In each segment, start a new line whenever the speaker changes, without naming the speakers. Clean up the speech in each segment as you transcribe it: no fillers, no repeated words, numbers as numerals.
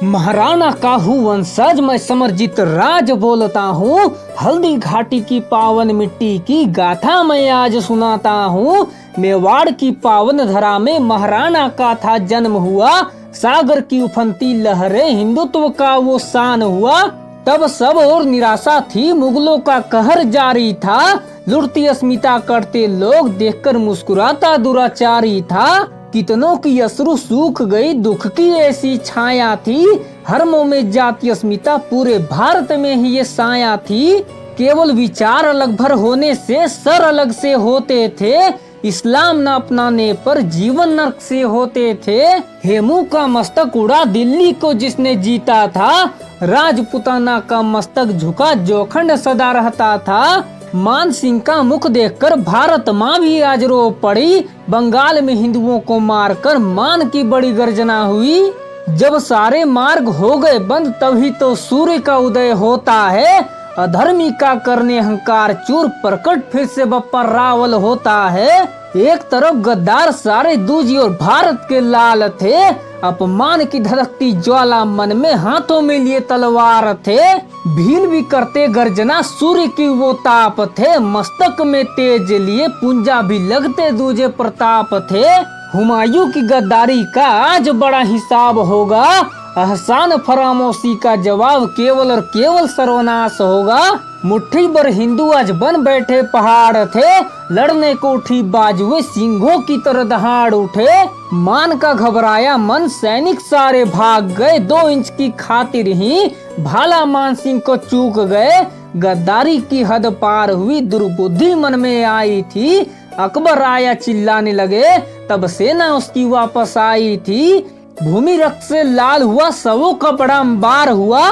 महाराणा का हूँ वंशज, मैं समरजीत राज बोलता हूँ। हल्दी घाटी की पावन मिट्टी की गाथा मैं आज सुनाता हूँ। मेवाड़ की पावन धरा में महाराणा का था जन्म हुआ। सागर की उफनती लहरें हिंदुत्व का वो शान हुआ। तब सब और निराशा थी, मुगलों का कहर जारी था। लुटती अस्मिता करते लोग, देखकर मुस्कुराता दुराचारी था। कितनों की अश्रु सूख गई, दुख की ऐसी छाया थी। हर मुंह में जाति अस्मिता, पूरे भारत में ही ये साया थी। केवल विचार अलग भर होने से सर अलग से होते थे। इस्लाम न अपनाने पर जीवन नर्क से होते थे। हेमू का मस्तक उड़ा दिल्ली को जिसने जीता था। राजपुताना का मस्तक झुका, जोखंड सदा रहता था। मान सिंह का मुख देखकर भारत माँ भी आज रो पड़ी। बंगाल में हिंदुओं को मारकर मान की बड़ी गर्जना हुई। जब सारे मार्ग हो गए बंद, तभी तो सूर्य का उदय होता है। अधर्मी का करने अहंकार चूर, प्रकट फिर से बप्पा रावल होता है। एक तरफ गद्दार सारे, दूसरी ओर भारत के लाल थे। अपमान की धधकती ज्वाला मन में, हाथों में लिए तलवार थे। भील भी करते गर्जना, सूर्य की वो ताप थे। मस्तक में तेज लिए, पुंजा भी लगते दूजे प्रताप थे। हुमायूं की गद्दारी का आज बड़ा हिसाब होगा। अहसान फरामोशी का जवाब केवल और केवल सर्वनाश होगा। मुट्ठी भर हिंदू आज बन बैठे पहाड़ थे। लड़ने को उठी बाजुए, सिंहों की तरह दहाड़ उठे। मान का घबराया मन, सैनिक सारे भाग गए। 2 इंच की खातिर ही भाला मान सिंह को चूक गए। गद्दारी की हद पार हुई, दुर्बुद्धि मन में आई थी। अकबर आया चिल्लाने लगे, तब सेना उसकी वापस आई थी। भूमि रक्त से लाल हुआ, सबों का बड़ा अंबार हुआ।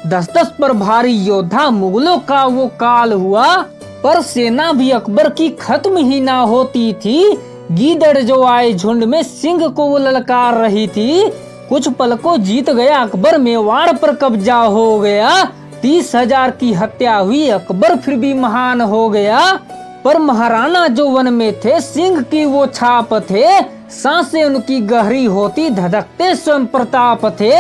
10-10 पर भारी योद्धा, मुगलों का वो काल हुआ। पर सेना भी अकबर की खत्म ही ना होती थी। गीदड़ जो आए झुंड में, सिंह को वो ललकार रही थी। कुछ पल को जीत गया अकबर, मेवाड़ पर कब्जा हो गया। 30,000 की हत्या हुई, अकबर फिर भी महान हो गया। पर महाराणा जो वन में थे, सिंह की वो छाप थे। सांसें उनकी गहरी होती, धधकते स्वयं प्रताप थे।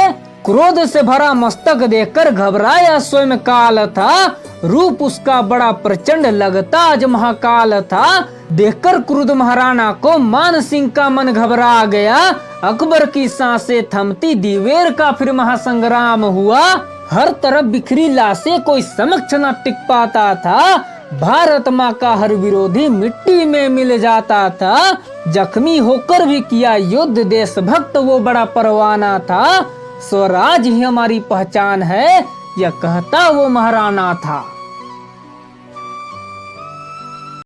क्रोध से भरा मस्तक देखकर घबराया स्वयं काल था। रूप उसका बड़ा प्रचंड, लगता आज महाकाल था। देखकर क्रुद्ध महाराणा को मान सिंह का मन घबरा गया। अकबर की सांसें थमती, दिवेर का फिर महासंग्राम हुआ। हर तरफ बिखरी लाशें, कोई समक्ष न टिक पाता था। भारत माँ का हर विरोधी मिट्टी में मिल जाता था। जख्मी होकर भी किया युद्ध, देशभक्त वो बड़ा परवाना था। स्वराज ही हमारी पहचान है, यह कहता वो महाराणा था।